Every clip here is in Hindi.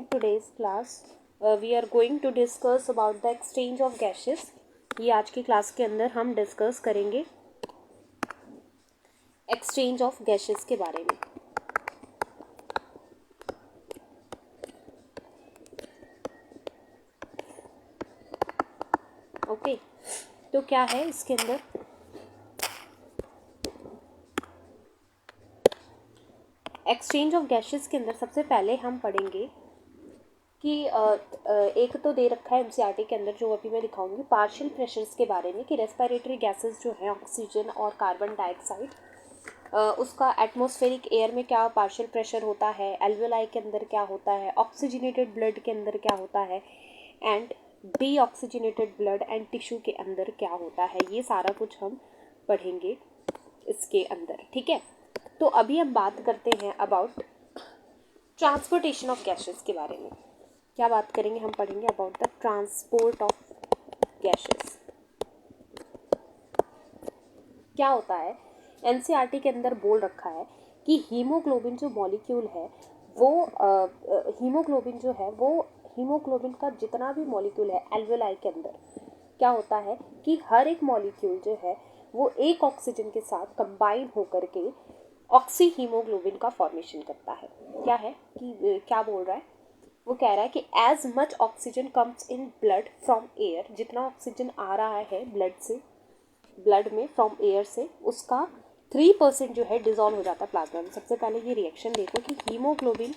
in today's class we are going to discuss about the exchange of gases. ये आज की क्लास के अंदर हम डिस्कस करेंगे एक्सचेंज ऑफ गैसेस के बारे में. ओके, तो क्या है इसके अंदर. एक्सचेंज ऑफ गैसेस के अंदर सबसे पहले हम पढ़ेंगे कि एक तो दे रखा है एनसीईआरटी के अंदर, जो अभी मैं दिखाऊंगी, पार्शियल प्रेशर्स के बारे में कि रेस्पिरेटरी गैसेस जो हैं ऑक्सीजन और कार्बन डाइऑक्साइड, उसका एटमॉस्फेरिक एयर में क्या पार्शियल प्रेशर होता है, एल्वेलाई के अंदर क्या होता है, ऑक्सीजनेटेड ब्लड के अंदर क्या होता है, and deoxygenated blood and tissue के अंदर क्या होता है. ये सारा कुछ हम पढ़ेंगे इसके अंदर. ठीक है, तो अभी हम बात करते हैं अबाउट ट्रांसपोर्टेशन ऑफ गैसेस के बारे में. क्या बात करेंगे, हम पढ़ेंगे about the transport of gases. क्या होता है, एनसीईआरटी के अंदर बोल रखा है कि हीमोग्लोबिन जो मॉलिक्यूल है वो हीमोग्लोबिन जो है वो हीमोग्लोबिन का जितना भी मॉलिक्यूल है एल्वेलाई के अंदर क्या होता है कि हर एक मॉलिक्यूल जो है वो एक ऑक्सीजन के साथ कंबाइन होकर के ऑक्सी हीमोग्लोबिन का फॉर्मेशन करता है. क्या है कि क्या बोल रहा है, वो कह रहा है कि as much oxygen comes in blood from air, जितना ऑक्सीजन आ रहा है ब्लड में फ्रॉम एयर से, उसका 3% जो है डिजॉल्व हो जाता है प्लाज्मा में. सबसे पहले ये रिएक्शन देखो कि हीमोग्लोबिन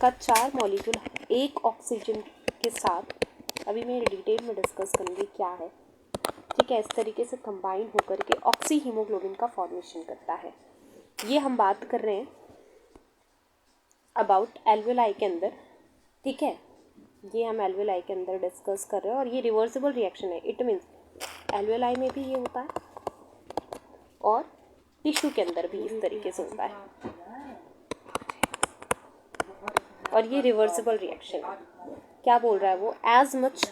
का 4 मॉलिक्यूल एक ऑक्सीजन के साथ, अभी मैं डिटेल में डिस्कस करूँगी क्या है. ठीक है, इस तरीके से कंबाइन होकर के ऑक्सी हीमोग्लोबिन का फॉर्मेशन करता है. ये हम बात कर रहे हैं अबाउट एल्वेलाई के अंदर. ठीक है, ये हम एल्वेलाई के अंदर डिस्कस कर रहे हैं और ये रिवर्सिबल रिएक्शन है. इट मीन्स एल्वेलाई में भी ये होता है और टिश्यू के अंदर भी इस तरीके से होता है और ये रिवर्सिबल रिएक्शन है. क्या बोल रहा है वो, as much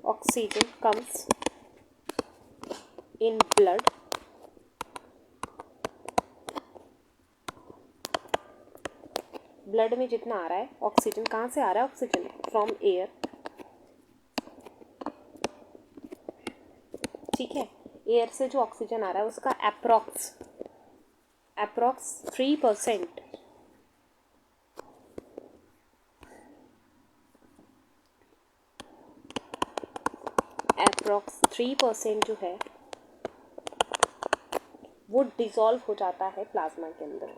oxygen comes in blood में जितना आ रहा है ऑक्सीजन, कहाँ से आ रहा है ऑक्सीजन, फ्रॉम एयर. ठीक है, एयर से जो ऑक्सीजन आ रहा है उसका अप्रॉक्स 3% अप्रॉक्स 3% जो है वो डिसॉल्व हो जाता है प्लाज्मा के अंदर.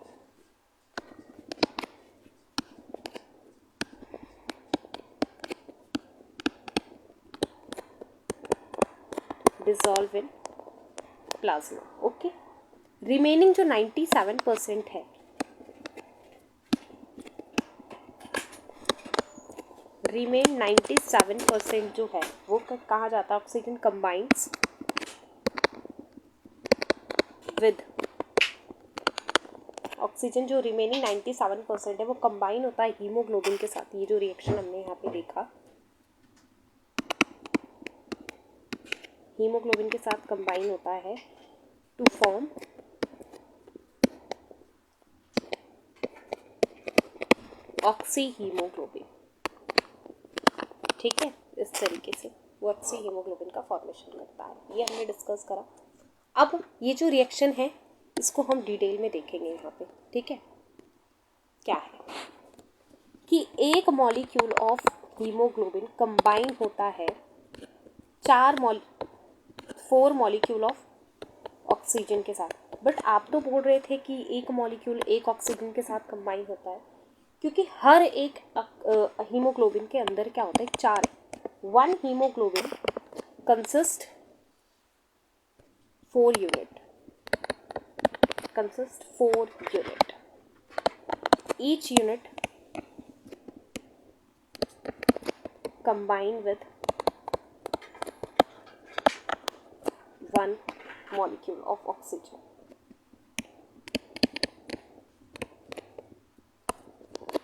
Dissolve in plasma. Okay, remaining जो 97% है, रिमेन 97% जो है वो कहाँ जाता है, ऑक्सीजन कंबाइंस विद ऑक्सीजन. जो रिमेनिंग 97% है वो कंबाइन होता है हीमोग्लोबिन के साथ. ये जो रिएक्शन हमने यहाँ पे देखा, हीमोग्लोबिन के साथ कंबाइन होता है टू फॉर्म ऑक्सी हीमोग्लोबिन. ठीक है, इस तरीके से वो ऑक्सी हीमोग्लोबिन का फॉर्मेशन करता है. ये हमने डिस्कस करा. अब ये जो रिएक्शन है इसको हम डिटेल में देखेंगे यहाँ पे. ठीक है, क्या है कि एक मॉलिक्यूल ऑफ हीमोग्लोबिन कंबाइन होता है 4 मॉलिक्यूल ऑफ ऑक्सीजन के साथ. बट आप तो बोल रहे थे कि एक मॉलिक्यूल एक ऑक्सीजन के साथ कंबाइन होता है, क्योंकि हर एक हीमोग्लोबिन के अंदर क्या होता है, 4. 1 haemoglobin consist 4 unit. Each unit combine with 1 molecule of oxygen.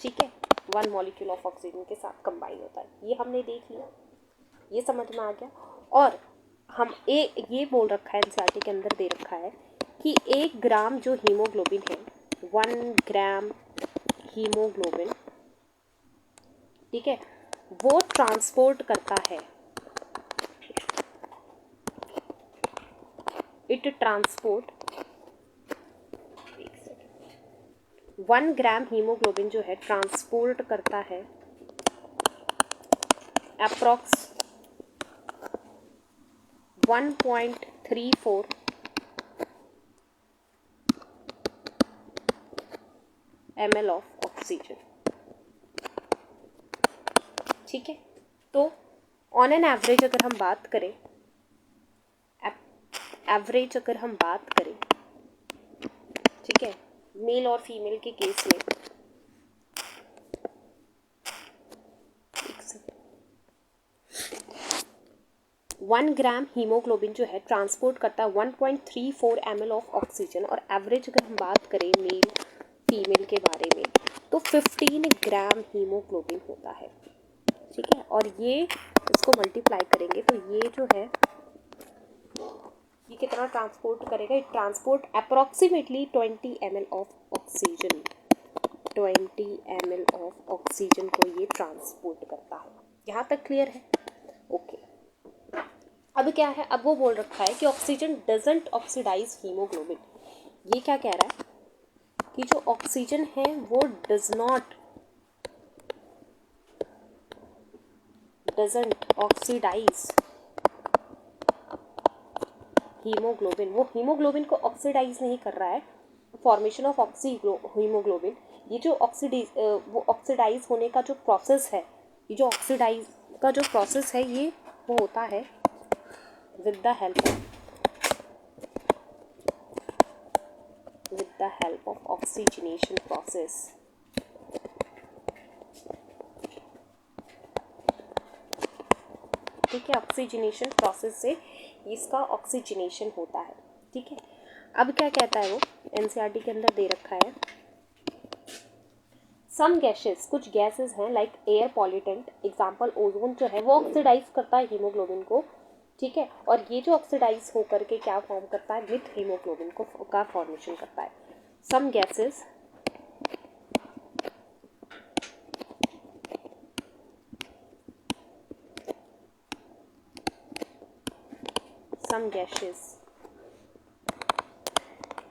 ठीक है, 1 मॉलिक्यूल ऑफ ऑक्सीजन के साथ कंबाइन होता है. ये हमने देख लिया, ये समझ में आ गया. और ये बोल रखा है एनसीईआरटी के अंदर दे रखा है कि 1 ग्राम जो हीमोग्लोबिन है, 1 ग्राम हीमोग्लोबिन, ठीक है, वो ट्रांसपोर्ट करता है, इट ट्रांसपोर्ट 1 ग्राम हीमोग्लोबिन जो है ट्रांसपोर्ट करता है अप्रॉक्स 1.34 ml ऑफ ऑक्सीजन, ठीक है। तो ऑन एन एवरेज अगर हम बात करें, एवरेज अगर हम बात करें, ठीक है, मेल और फीमेल के केस में, 1 ग्राम हीमोग्लोबिन जो है ट्रांसपोर्ट करता है 1.34 ml ऑफ ऑक्सीजन, और एवरेज अगर हम बात करें मेल फीमेल के बारे में तो 15 ग्राम हीमोग्लोबिन होता है, ठीक है। और ये इसको मल्टीप्लाई करेंगे तो ये जो है ये कितना ट्रांसपोर्ट करेगा, it transport approximately 20 ml of oxygen, 20 ml of oxygen को ये ट्रांसपोर्ट करता है। यहाँ तक क्लियर है? ओके। अब क्या है, अब वो बोल रखा है कि ऑक्सीजन डजंट ऑक्सीडाइज हीमोग्लोबिन। ये क्या कह रहा है कि जो ऑक्सीजन है वो डजंट ऑक्सीडाइज हीमोग्लोबिन, वो हीमोग्लोबिन को ऑक्सीडाइज नहीं कर रहा है। फॉर्मेशन ऑफ हीमोग्लोबिन, ये जो वो ऑक्सीडाइज होने का जो प्रोसेस है, ये जो ऑक्सीडाइज का जो प्रोसेस है ये वो होता है with the help of oxygenation process, ठीक है। ऑक्सीजनेशन प्रोसेस से इसका ऑक्सीजनेशन होता है, ठीक है। अब क्या कहता है वो एनसीईआरटी के अंदर दे रखा है, सम गैसेस, कुछ गैसेस हैं like air pollutant, example ozone जो है वो ऑक्सीडाइज करता है हीमोग्लोबिन को, ठीक है। और ये जो ऑक्सीडाइज होकर के क्या फॉर्म करता है, विथ हीमोग्लोबिन को का फॉर्मेशन करता है। सम गैसेस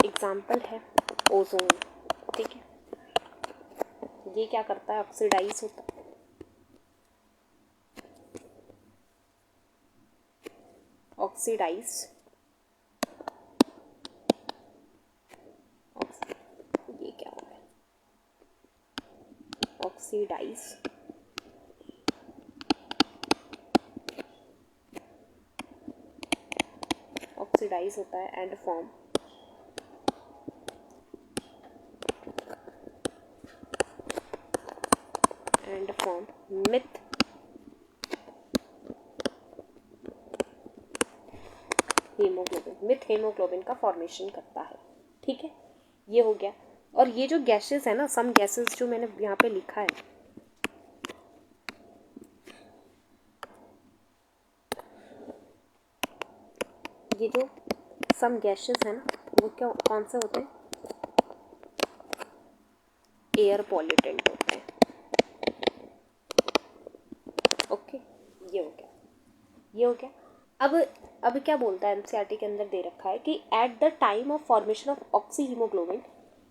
एग्जाम्पल है ओजोन, ठीक है। ये क्या करता है, ऑक्सीडाइज होता है, ये क्या हो गया, ऑक्सीडाइज होता है एंड फॉर्म मिथ हीमोग्लोबिन का फॉर्मेशन करता है, ठीक है। ये हो गया। और ये जो गैसेस है ना, सम गैसेस जो मैंने यहाँ पे लिखा है, ये जो सम गैसेस है ना वो कौन से होते हैं, एयर पॉल्यूटेंट होते हैं, ओके। ये हो गया। अब क्या बोलता है एनसीईआरटी के अंदर दे रखा है कि at the time of formation of oxy haemoglobin,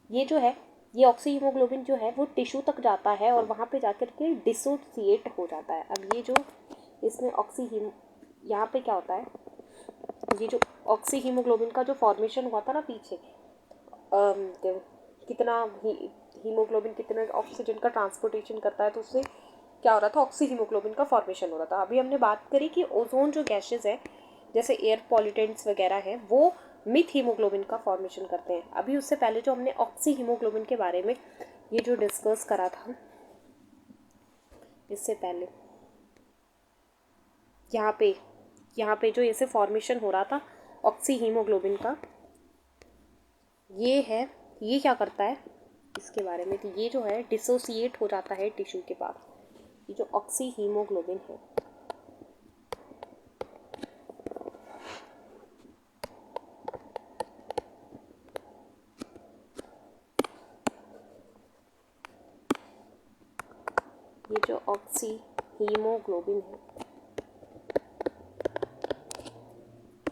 ये जो है ये ऑक्सी हीमोग्लोबिन जो है वो टिश्यू तक जाता है और वहाँ पे जाकर के डिसोसिएट हो जाता है। अब ये जो इसमें यहाँ पे क्या होता है, ये जो ऑक्सी हीमोग्लोबिन का जो फॉर्मेशन हुआ था ना पीछे, कितना हीमोग्लोबिन कितना ऑक्सीजन का ट्रांसपोर्टेशन करता है, तो उससे क्या हो रहा था, ऑक्सी हीमोग्लोबिन का फॉर्मेशन हो रहा था। अभी हमने बात करी कि ओजोन जो गैसेस है जैसे एयर पॉल्यूटेंट्स वगैरह हैं वो मिथ हीमोग्लोबिन का फॉर्मेशन करते हैं। अभी उससे पहले जो हमने ऑक्सी हीमोग्लोबिन के बारे में ये जो डिस्कस करा था, इससे पहले यहाँ पे जो ऐसे फॉर्मेशन हो रहा था ऑक्सी हीमोग्लोबिन का, ये क्या करता है इसके बारे में, तो ये जो है डिसोसिएट हो जाता है टिश्यू के पास। ये जो ऑक्सी हीमोग्लोबिन है जो ऑक्सी हीमोग्लोबिन है,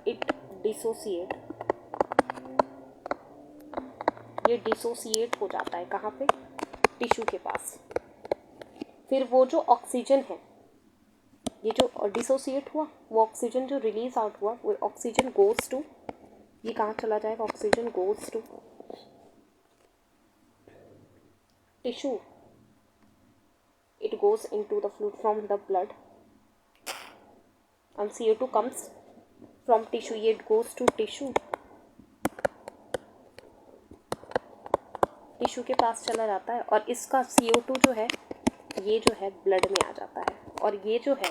इट डिसोसिएट, ये डिसोसिएट हो जाता है कहाँ पे, टिश्यू के पास। फिर वो जो ऑक्सीजन है, ये जो डिसोसिएट हुआ, वो ऑक्सीजन जो रिलीज आउट हुआ, वो ऑक्सीजन गोज टू, ये कहाँ चला जाएगा, oxygen goes to tissue, it goes into the fluid from the blood, and CO2 comes from tissue, it goes to tissue, tissue के पास चला जाता है, और इसका CO2 जो है, ये जो है ब्लड में आ जाता है। और ये जो है,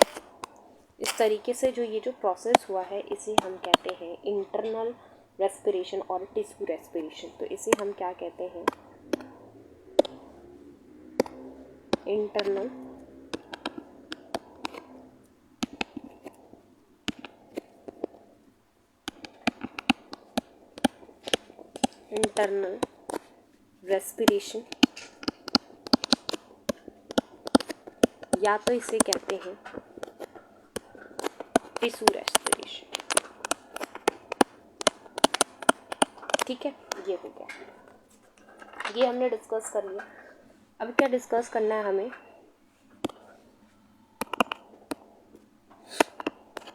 इस तरीके से जो ये जो प्रोसेस हुआ है, इसे हम कहते हैं इंटरनल रेस्पिरेशन और टिश्यू रेस्पिरेशन। तो इसे हम क्या कहते हैं, इंटरनल रेस्पिरेशन, या तो इसे कहते हैं टिश्यू रेस्पिरेशन। ठीक है, ये हो गया, ये हमने डिस्कस कर लिया। अब क्या डिस्कस करना है हमें,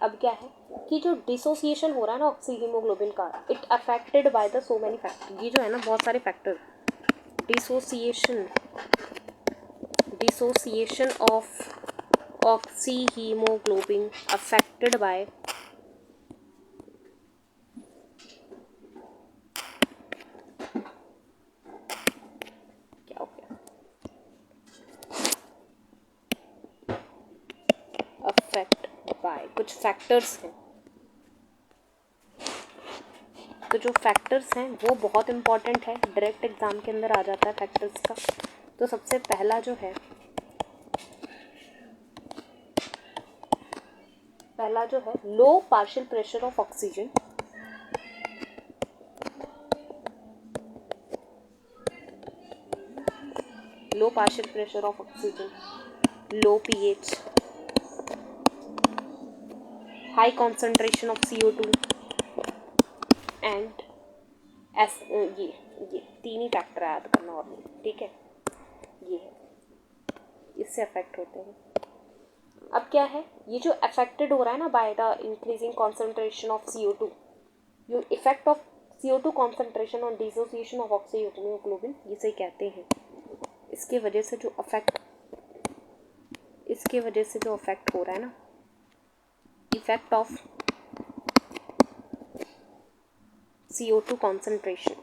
अब क्या है कि जो डिसोसिएशन हो रहा है ना ऑक्सी हीमोग्लोबिन का, it affected by the so many factor. ये जो है ना बहुत सारे factor, dissociation of oxy haemoglobin affected by क्या हो गया, अफेक्ट बाय कुछ फैक्टर्स हैं। तो जो फैक्टर्स हैं वो बहुत इंपॉर्टेंट है, डायरेक्ट एग्जाम के अंदर आ जाता है फैक्टर्स का। तो सबसे पहला जो है, low partial pressure of oxygen, low partial pressure of oxygen, low pH, high concentration of CO2 and ये तीन ही फैक्टर याद करना और नहीं, ठीक है, ये है, इससे अफेक्ट होते हैं। अब क्या है, ये जो अफेक्टेड हो रहा है ना by the increasing concentration of CO2, yo effect of CO2 concentration on dissociation of oxy haemoglobin, इसे कहते हैं। इसके वजह से जो अफेक्ट हो रहा है ना, effect of CO2 concentration,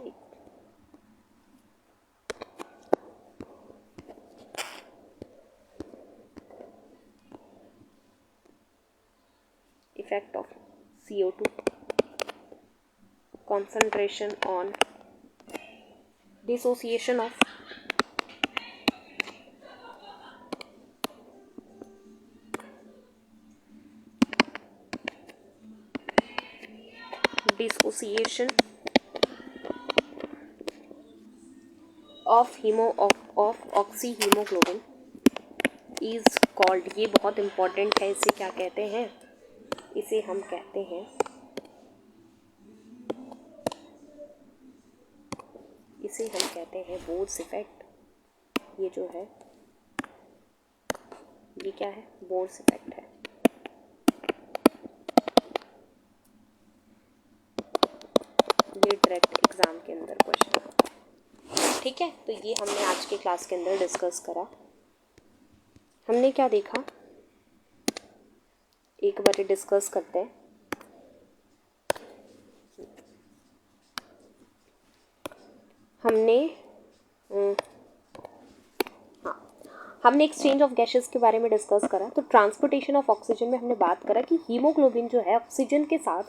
effect of CO2 concentration on dissociation of oxy haemoglobin is called, ये बहुत इंपॉर्टेंट है, इसे क्या कहते हैं, इसे हम कहते हैं, बोर्स इफेक्ट। ये जो है, ये क्या है, बोर्स इफेक्ट है। ये डायरेक्ट एग्जाम के अंदर क्वेश्चन, ठीक है। तो ये हमने आज के क्लास के अंदर डिस्कस करा। हमने क्या देखा, एक बार डिस्कस करते हैं। हमने एक्सचेंज ऑफ गैसेस के बारे में डिस्कस करा। तो ट्रांसपोर्टेशन ऑफ ऑक्सीजन में हमने बात करा कि हीमोग्लोबिन जो है ऑक्सीजन के साथ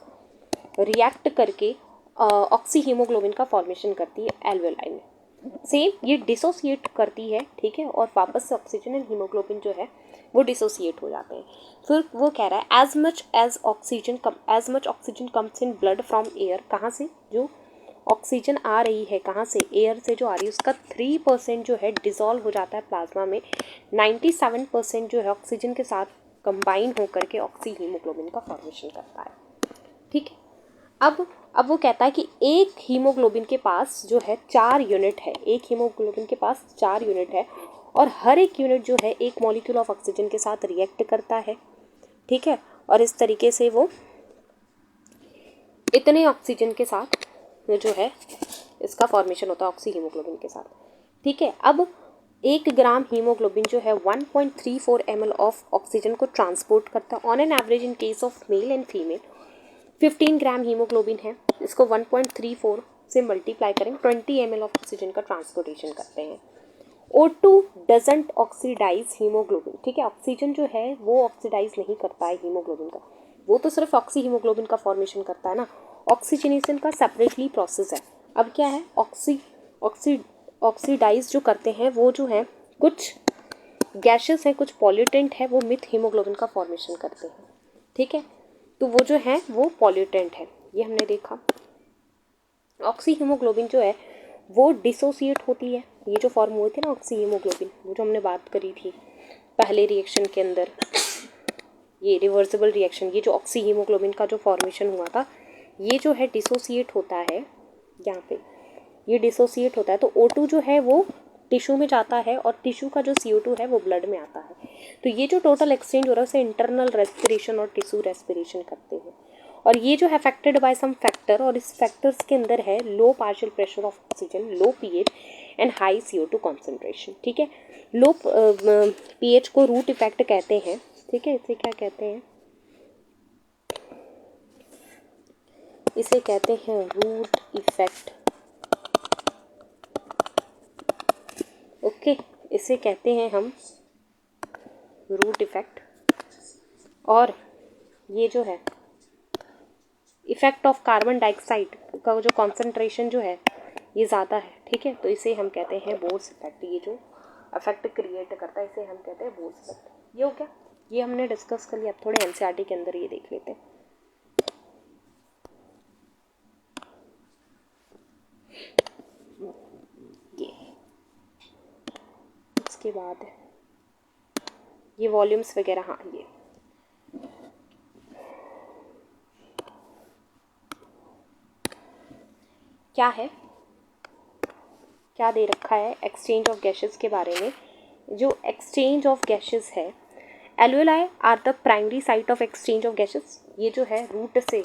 रिएक्ट करके ऑक्सी हीमोग्लोबिन का फॉर्मेशन करती है एल्वेओलाई में। सेम ये डिसोसिएट करती है, ठीक है, और वापस से ऑक्सीजन एंड हीमोग्लोबिन जो है वो डिसोसिएट हो जाते हैं। फिर वो कह रहा है as much oxygen comes in blood from air, कहाँ से, जो ऑक्सीजन आ रही है कहाँ से, एयर से जो आ रही है उसका 3% जो है डिसॉल्व हो जाता है प्लाज्मा में, 97% जो है ऑक्सीजन के साथ कंबाइन होकर के ऑक्सी हीमोग्लोबिन का फॉर्मेशन करता है। ठीक है, अब वो कहता है कि एक हीमोग्लोबिन के पास जो है 4 यूनिट है, एक हीमोग्लोबिन के पास 4 यूनिट है और हर एक यूनिट जो है एक मॉलिक्यूल ऑफ ऑक्सीजन के साथ रिएक्ट करता है। ठीक है, और इस तरीके से वो इतने ऑक्सीजन के साथ जो है इसका फॉर्मेशन होता है ऑक्सी हीमोग्लोबिन के साथ। ठीक है, अब 1 ग्राम हीमोग्लोबिन जो है 1.34 ml ऑफ ऑक्सीजन को ट्रांसपोर्ट करता है on an average in case of male and female. 15 gram haemoglobin है, इसको 1.34 से मल्टीप्लाई करें 20 ml ऑफ ऑक्सीजन का ट्रांसपोर्टेशन करते हैं। O2 doesn't oxidise haemoglobin. ठीक है, ऑक्सीजन जो है वो ऑक्सीडाइज नहीं करता है हीमोग्लोबिन का, वो तो सिर्फ ऑक्सी हीमोग्लोबिन का फॉर्मेशन करता है ना, ऑक्सीजनेशन का सेपरेटली प्रोसेस है। अब क्या है, ऑक्सीडाइज जो करते हैं वो जो है कुछ गैसेस हैं, कुछ पॉल्यूटेंट है, वो मिथ हीमोग्लोबिन का फॉर्मेशन करते हैं। ठीक है, तो वो जो है वो पॉल्यूटेंट है, ये हमने देखा। ऑक्सी हीमोग्लोबिन जो है वो डिसोसिएट होती है, ये जो फॉर्म हुए थे ना ऑक्सी हीमोग्लोबिन, वो जो हमने बात करी थी पहले रिएक्शन के अंदर, ये रिवर्सिबल रिएक्शन, ये जो ऑक्सी हीमोग्लोबिन का जो फॉर्मेशन हुआ था ये जो है डिसोसिएट होता है, यहाँ पे ये डिसोसिएट होता है। तो O2 जो है वो टिश्यू में जाता है और टिश्यू का जो CO2 है वो ब्लड में आता है। तो ये जो टोटल एक्सचेंज हो रहा है उसे इंटरनल रेस्पिरेशन और टिश्यू रेस्पिरेशन करते हैं। और ये जो है अफेक्टेड बाय सम फैक्टर, और इस फैक्टर्स के अंदर है low partial pressure of oxygen, low pH and high CO2 concentration. ठीक है, लो pH को रूट इफेक्ट कहते हैं। ठीक है, इसे क्या कहते हैं, इसे कहते हैं रूट इफेक्ट। ओके, इसे कहते हैं हम रूट इफेक्ट। और ये जो है इफेक्ट ऑफ कार्बन डाइऑक्साइड का जो कॉन्सेंट्रेशन जो है ये ज़्यादा है। ठीक है, तो इसे हम कहते हैं बोर्स इफेक्ट। ये जो इफेक्ट क्रिएट करता है इसे हम कहते हैं बोर्स इफेक्ट। ये हो गया, ये हमने डिस्कस कर लिया। अब थोड़े एनसीईआरटी के अंदर ये देख लेते हैं। ये इसके बाद ये वॉल्यूम्स वगैरह, हाँ ये क्या है, क्या दे रखा है एक्सचेंज ऑफ गैसेस के बारे में। जो एक्सचेंज ऑफ गैसेस है, alveoli are the primary site of exchange of gases. ये जो है रूट से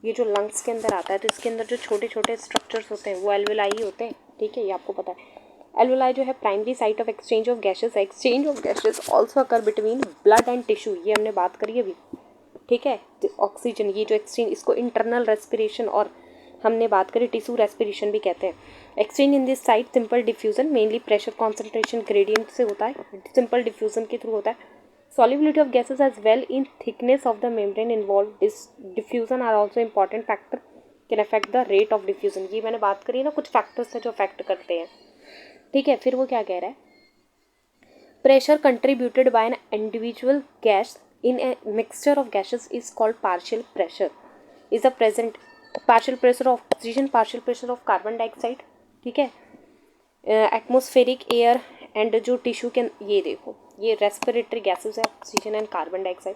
ये जो लंग्स के अंदर आता है, तो इसके अंदर जो छोटे छोटे स्ट्रक्चर्स होते हैं वो एल्वेलाई ही होते हैं। ठीक है, ये आपको पता है। एल्वेलाई जो है primary site of exchange of gases है। Exchange of gases also occur between blood and tissue, ये हमने बात करी अभी। ठीक है, ऑक्सीजन ये जो एक्सचेंज, इसको इंटरनल रेस्पिरेशन और हमने बात करी टिश्यू रेस्पिरेशन भी कहते हैं। Exchange in this site simple diffusion, mainly pressure concentration gradient से होता है, सिंपल डिफ्यूजन के थ्रू होता है। Solubility of gases as well in thickness of the membrane involved. This diffusion are also important factor can affect the rate of diffusion. ये मैंने बात करी ना, कुछ फैक्टर्स है जो अफेक्ट करते हैं। ठीक है, फिर वो क्या कह रहा है, pressure contributed bye an individual gas in a mixture of gases is called partial pressure, is the present partial pressure of oxygen, partial pressure of carbon dioxide. ठीक है, एटमॉस्फेरिक एयर एंड जो टिश्यू के, ये देखो ये रेस्पिरेटरी गैसेस है ऑक्सीजन एंड कार्बन डाइऑक्साइड।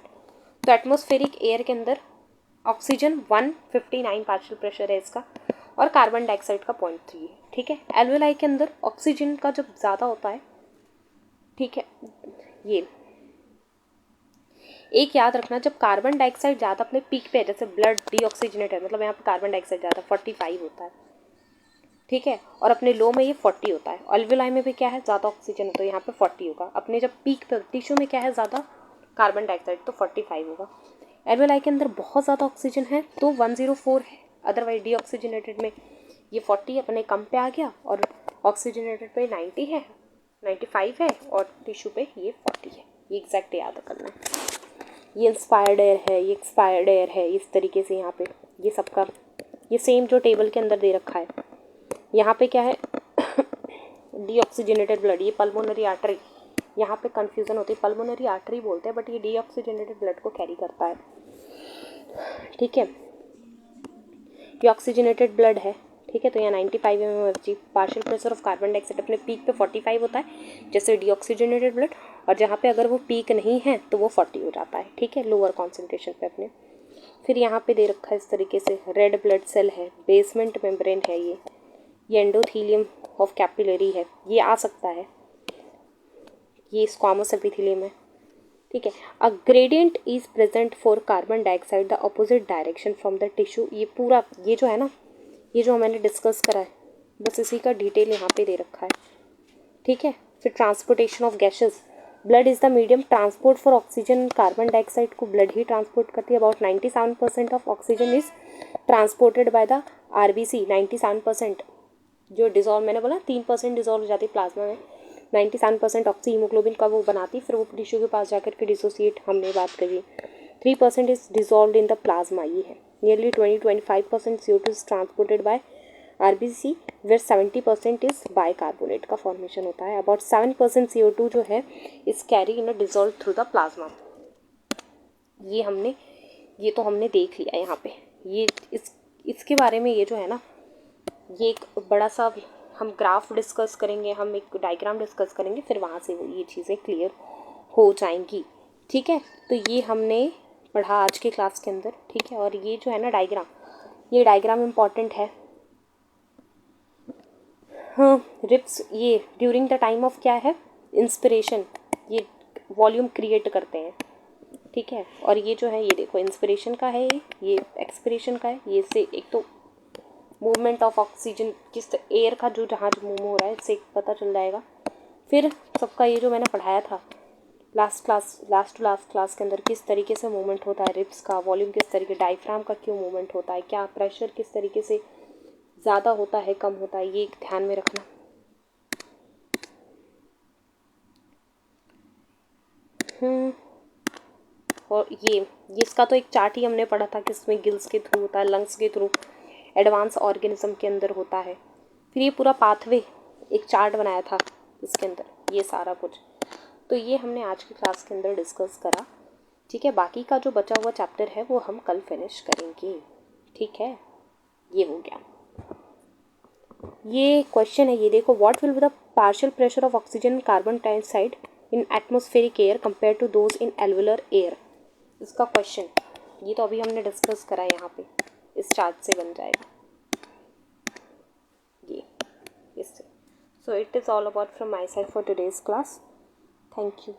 तो एटमॉस्फेरिक एयर के अंदर ऑक्सीजन 159 पार्शियल प्रेशर है इसका, और कार्बन डाइऑक्साइड का 0.3 है। ठीक है, एल्वेलाई के अंदर ऑक्सीजन का जब ज़्यादा होता है, ठीक है, ये एक याद रखना, जब कार्बन डाइऑक्साइड ज़्यादा अपने पीक पे है, जैसे ब्लड डीऑक्सीजनेटेड, मतलब यहाँ पे कार्बन डाइऑक्साइड ज़्यादा 45 होता है। ठीक है, और अपने लो में ये 40 होता है। एल्वेलाई में भी क्या है, ज़्यादा ऑक्सीजन है तो यहाँ पे 40 होगा। अपने जब पीक पे टिश्यू में क्या है, ज़्यादा कार्बन डाइऑक्साइड, तो 45 होगा। एल्वेलाई के अंदर बहुत ज़्यादा ऑक्सीजन है तो 104 है, अदरवाइज डीऑक्सीजनेटेड में ये 40 अपने कम पे आ गया, और ऑक्सीजनेटेड पे 90 है, 95 है, और टिश्यू पे ये 40 है। ये एग्जैक्ट याद करना है। ये इंस्पायर्ड एयर है, ये एक्सपायर्ड एयर है, इस तरीके से यहाँ पे ये सबका ये सेम जो टेबल के अंदर दे रखा है। यहाँ पे क्या है, डीऑक्सीजनेटेड ब्लड, ये पल्मोनरी आर्टरी, यहाँ पे कंफ्यूजन होती है, पल्मोनरी आर्टरी बोलते हैं बट ये डीऑक्सीजनेटेड ब्लड को कैरी करता है। ठीक है, ये ऑक्सीजनेटेड ब्लड है। ठीक है। तो यहाँ 95 mmHg partial pressure of carbon dioxide अपने पीक पे 45 होता है जैसे डीऑक्सीजनेटेड ब्लड, और जहाँ पे अगर वो पीक नहीं है तो वो 40 हो जाता है, ठीक है, लोअर कॉन्सेंट्रेशन पे अपने। फिर यहाँ पे दे रखा है इस तरीके से रेड ब्लड सेल है, बेसमेंट मेम्ब्रेन है, ये एंडोथीलियम ऑफ कैपिलरी है, ये आ सकता है, ये स्क्वामस एपिथेलियम है, ठीक है। अ gradient is present for carbon dioxide the opposite direction from the tissue. ये पूरा ये जो है ना, ये जो मैंने डिस्कस करा है बस इसी का डिटेल यहाँ पे दे रखा है, ठीक है। फिर transportation of gases, blood is the medium transport for oxygen, carbon dioxide को ब्लड ही ट्रांसपोर्ट करती है। About 97% of oxygen is transported by the RBC. 97% जो डिजॉल्व, मैंने बोला 3% डिजॉल्व हो जाती है प्लाज्मा में, 97% ऑक्सी हीमोग्लोबिन का वो बनाती, फिर वो टिश्यू के पास जाकर के डिसोसिएट, हमने बात करी। 3% is dissolve in the plasma, ये है। Nearly 20-25% CO2 is transported by RBC, where 70% is bicarbonate का फॉर्मेशन होता है। अबाउट 7% CO2 जो है is carry in a dissolve through the plasma. ये तो हमने देख लिया यहाँ पे। ये इसके बारे में ये जो है ना, ये एक बड़ा सा हम ग्राफ डिस्कस करेंगे, हम एक डायग्राम डिस्कस करेंगे, फिर वहाँ से ये चीज़ें क्लियर हो जाएंगी, ठीक है। तो ये हमने पढ़ा आज के क्लास के अंदर, ठीक है। और ये जो है ना डायग्राम, ये डायग्राम इम्पॉर्टेंट है। हाँ, रिप्स ये ड्यूरिंग द टाइम ऑफ क्या है, इंस्पिरेशन, ये वॉल्यूम क्रिएट करते हैं, ठीक है। और ये जो है, ये देखो इंस्पिरेशन का है, ये एक्सपिरेशन का है। ये से एक तो मूवमेंट ऑफ ऑक्सीजन, किस एयर का जो जहाँ मूव हो रहा है, इससे पता चल जाएगा। फिर सबका ये जो मैंने पढ़ाया था लास्ट टू लास्ट क्लास के अंदर, किस तरीके से मूवमेंट होता है रिप्स का, वॉल्यूम किस तरीके, डायफ्राम का क्यों मूवमेंट होता है, क्या प्रेशर किस तरीके से ज़्यादा होता है कम होता है, ये ध्यान में रखना। और ये इसका तो एक चार्ट ही हमने पढ़ा था कि इसमें गिल्स के थ्रू होता है, लंग्स के थ्रू, एडवांस ऑर्गेनिज्म के अंदर होता है। फिर ये पूरा पाथवे एक चार्ट बनाया था इसके अंदर, ये सारा कुछ। तो ये हमने आज की क्लास के अंदर डिस्कस करा, ठीक है। बाकी का जो बचा हुआ चैप्टर है वो हम कल फिनिश करेंगे, ठीक है। ये हो गया। ये क्वेश्चन है, ये देखो, what will be the partial pressure of oxygen carbon dioxide in atmospheric air compare to those in alveolar air. इसका क्वेश्चन ये तो अभी हमने डिस्कस करा है, यहाँ पे इस चार्ट से बन जाएगा ये, इससे। So it is all about from my side for today's class. Thank you.